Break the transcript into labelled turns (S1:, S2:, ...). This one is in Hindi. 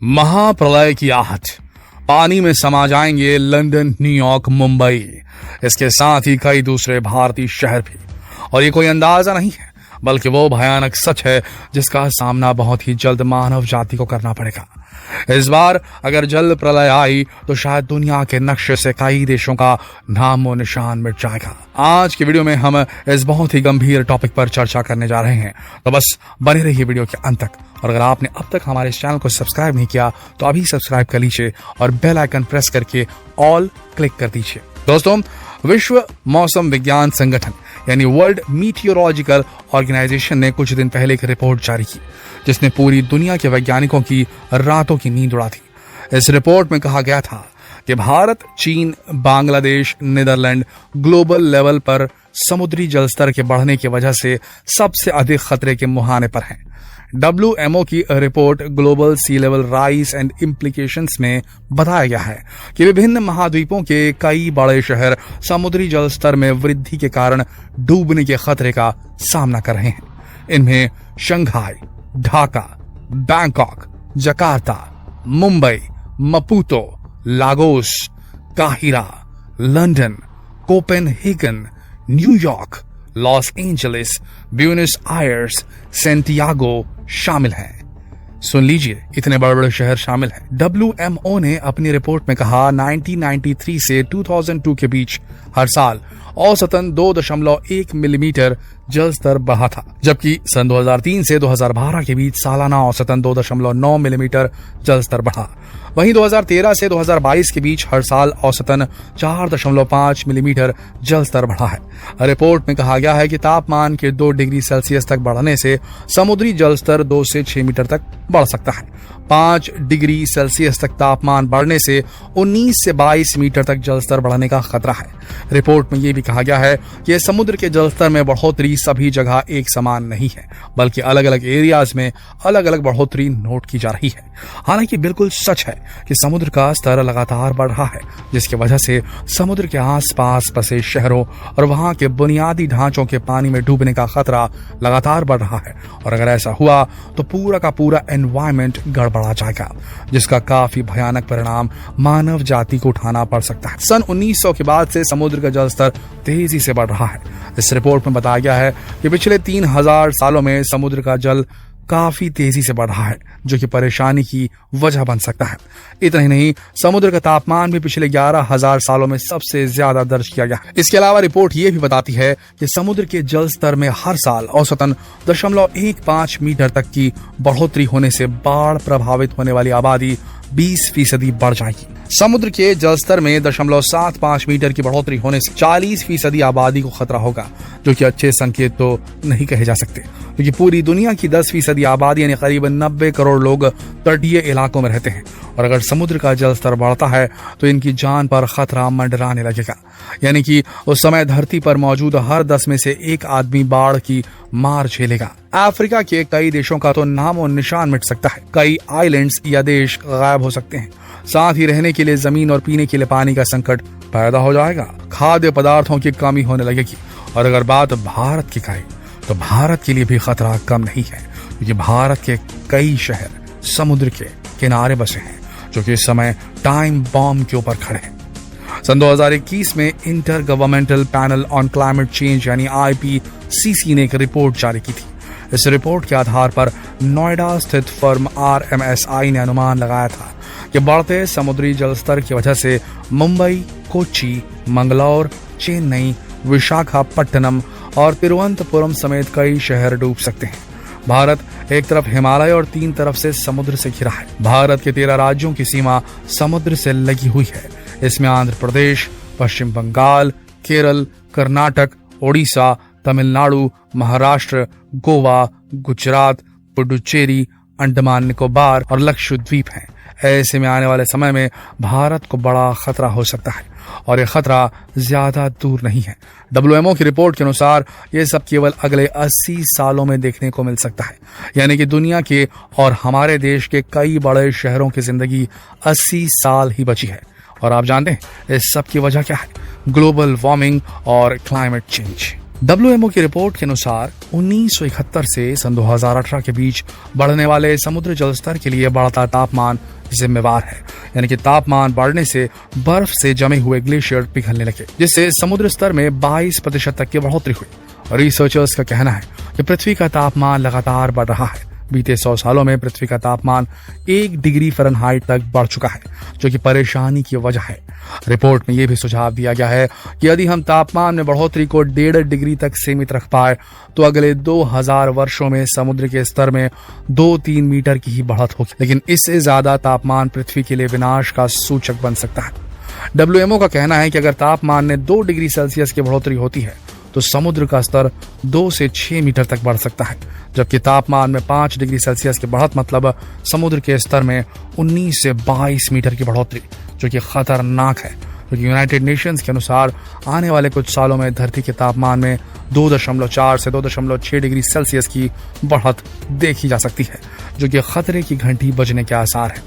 S1: महाप्रलय की आहट, पानी में समा जाएंगे लंदन, न्यूयॉर्क, मुंबई, इसके साथ ही कई दूसरे भारतीय शहर भी। और ये कोई अंदाजा नहीं है, बल्कि वो भयानक सच है जिसका सामना बहुत ही जल्द मानव जाति को करना पड़ेगा। इस बार अगर जल प्रलय आई तो शायद दुनिया के नक्शे से कई देशों का नामो निशान मिट जाएगा। आज की वीडियो में हम इस बहुत ही गंभीर टॉपिक पर चर्चा करने जा रहे हैं, तो बस बने रहिए वीडियो के अंत तक। और अगर आपने अब तक हमारे इस चैनल को सब्सक्राइब नहीं किया तो अभी सब्सक्राइब कर लीजिए और बेल आइकन प्रेस करके ऑल क्लिक कर दीजिए। दोस्तों, विश्व मौसम विज्ञान संगठन यानी वर्ल्ड मीटियोलॉजिकल ऑर्गेनाइजेशन ने कुछ दिन पहले एक रिपोर्ट जारी की जिसने पूरी दुनिया के वैज्ञानिकों की रातों की नींद उड़ा दी। इस रिपोर्ट में कहा गया था कि भारत, चीन, बांग्लादेश, नीदरलैंड ग्लोबल लेवल पर समुद्री जलस्तर के बढ़ने की वजह से सबसे अधिक खतरे के मुहाने पर हैं। WMO की report global sea level rise and implications में बताया गया है कि विभिन्न महाद्वीपों के कई बड़े शहर समुद्री जलस्तर में वृद्धि के कारण डूबने के खतरे का सामना कर रहे हैं। इनमें Shanghai, Dhaka, Bangkok, Jakarta, Mumbai, मपूतो, Lagos, Cairo, London, Copenhagen, New York, Los Angeles, Buenos Aires, Santiago शामिल हैं। सुन लीजिए, इतने बड़े बड़े शहर शामिल हैं। WMO ने अपनी रिपोर्ट में कहा 1993 से 2002 के बीच हर साल औसतन 2.1 मिलीमीटर जल स्तर बढ़ा था, जबकि सन 2003 से 2012 के बीच सालाना औसतन 2.9 मिलीमीटर जल स्तर बढ़ा। वहीं 2013 से 2022 के बीच हर साल औसतन 4.5 मिलीमीटर जल स्तर बढ़ा है। रिपोर्ट में कहा गया है कि तापमान के 2 डिग्री सेल्सियस तक बढ़ने से समुद्री जल स्तर 2 से 6 मीटर तक बढ़ सकता है। 5 डिग्री सेल्सियस तक तापमान बढ़ने से 19 से 22 मीटर तक जल स्तर बढ़ने का खतरा है। रिपोर्ट में यह भी कहा गया है कि समुद्र के जल स्तर में बढ़ोतरी सभी जगह एक समान नहीं है, बल्कि अलग अलग एरियाज में अलग अलग बढ़ोतरी नोट की जा रही है। हालांकि बिल्कुल सच है कि समुद्र का स्तर लगातार बढ़ रहा है, जिसकी वजह से समुद्र के आसपास बसे शहरों और वहां के बुनियादी ढांचों के पानी में डूबने का खतरा लगातार बढ़ रहा है। और अगर ऐसा हुआ तो पूरा का पूरा एनवायरमेंट गड़बड़ा जाएगा, जिसका काफी भयानक परिणाम मानव जाति को उठाना पड़ सकता है। सन 1900 के बाद से समुद्र का जल स्तर तेजी से बढ़ रहा है। इस रिपोर्ट में बताया गया है कि पिछले 3000 सालों में समुद्र का जल काफी तेजी से बढ़ रहा है, जो कि परेशानी की वजह बन सकता है। इतना ही नहीं, समुद्र का तापमान भी पिछले 11,000 सालों में सबसे ज्यादा दर्ज किया गया है। इसके अलावा रिपोर्ट ये भी बताती है कि समुद्र के जल स्तर में हर साल औसतन 0.15 मीटर तक की बढ़ोतरी होने से बाढ़ प्रभावित होने वाली आबादी 20% बढ़ जाएगी। समुद्र के जलस्तर में 0.75 मीटर की बढ़ोतरी होने से 40% आबादी को खतरा होगा, जो कि अच्छे संकेत तो नहीं कहे जा सकते, क्योंकि पूरी दुनिया की 10% आबादी यानी करीबन 90 करोड़ लोग तटीय इलाकों में रहते हैं। और अगर समुद्र का जलस्तर बढ़ता है तो इनकी जान पर खतरा मंडराने लगेगा, यानी कि उस समय धरती पर मौजूद हर 10 में से 1 आदमी बाढ़ की मार झेलेगा। अफ्रीका के कई देशों का तो नामो निशान मिट सकता है, कई आइलैंड्स या देश गायब हो सकते हैं। साथ ही रहने के लिए जमीन और पीने के लिए पानी का संकट पैदा हो जाएगा, खाद्य पदार्थों की कमी होने लगेगी। और अगर बात भारत की करें तो भारत के लिए भी खतरा कम नहीं है, क्योंकि भारत के कई शहर समुद्र के किनारे बसे हैं, जो कि इस समय टाइम बॉम्ब के ऊपर खड़े हैं। सन 2021 में inter governmental panel on climate change यानी IPCC ने एक रिपोर्ट जारी की थी। इस रिपोर्ट के आधार पर नोएडा स्थित फर्म RMSI ने अनुमान लगाया था कि बढ़ते समुद्री जलस्तर की वजह से मुंबई, कोच्चि, मंगलौर, चेन्नई, विशाखापट्टनम और तिरुवनंतपुरम समेत कई शहर डूब सकते हैं। भारत एक तरफ हिमालय और 3 तरफ से समुद्र से घिरा है। भारत के 13 राज्यों की सीमा समुद्र से लगी हुई है। इसमें आंध्र प्रदेश, पश्चिम बंगाल, केरल, कर्नाटक, ओडिशा, तमिलनाडु, महाराष्ट्र, गोवा, गुजरात, पुडुचेरी, अंडमान निकोबार और लक्षद्वीप हैं। ऐसे में आने वाले समय में भारत को बड़ा खतरा हो सकता है, और यह खतरा ज्यादा दूर नहीं है। WMO की रिपोर्ट के अनुसार यह सब केवल अगले 80 सालों में देखने को मिल सकता है, यानी कि दुनिया के और हमारे देश के कई बड़े शहरों की जिंदगी 80 साल ही बची है। और आप जानते हैं इस सब की वजह क्या है? ग्लोबल वार्मिंग और क्लाइमेट चेंज। WMO की रिपोर्ट के अनुसार 1971 से सन 2018 के बीच बढ़ने वाले समुद्री जल स्तर के लिए बढ़ता तापमान जिम्मेवार है। यानी कि तापमान बढ़ने से बर्फ से जमे हुए ग्लेशियर पिघलने लगे, जिससे समुद्र स्तर में 22% तक की बढ़ोतरी हुई। रिसर्चर्स का कहना है कि पृथ्वी का तापमान लगातार बढ़ रहा है। बीते 100 सालों में पृथ्वी का तापमान 1 डिग्री फ़ारेनहाइट तक बढ़ चुका है, जो कि परेशानी की वजह है। रिपोर्ट में यह भी सुझाव दिया गया है कि यदि हम तापमान में बढ़ोतरी को 1.5 डिग्री तक सीमित रख पाए तो अगले 2000 वर्षों में समुद्र के स्तर में 2-3 मीटर की ही बढ़त होगी। लेकिन इससे ज्यादा तापमान पृथ्वी के लिए विनाश का सूचक बन सकता है। WMO का कहना है कि अगर तापमान में 2 डिग्री सेल्सियस की बढ़ोतरी होती है तो समुद्र का स्तर 2 से 6 मीटर तक बढ़ सकता है, जबकि तापमान में 5 डिग्री सेल्सियस की बढ़त मतलब समुद्र के स्तर में 19 से 22 मीटर की बढ़ोतरी, जो कि खतरनाक है। क्योंकि यूनाइटेड नेशंस के अनुसार आने वाले कुछ सालों में धरती के तापमान में 2.4 से 2.6 डिग्री सेल्सियस की बढ़त देखी जा सकती है, जो कि खतरे की घंटी बजने के आसार है।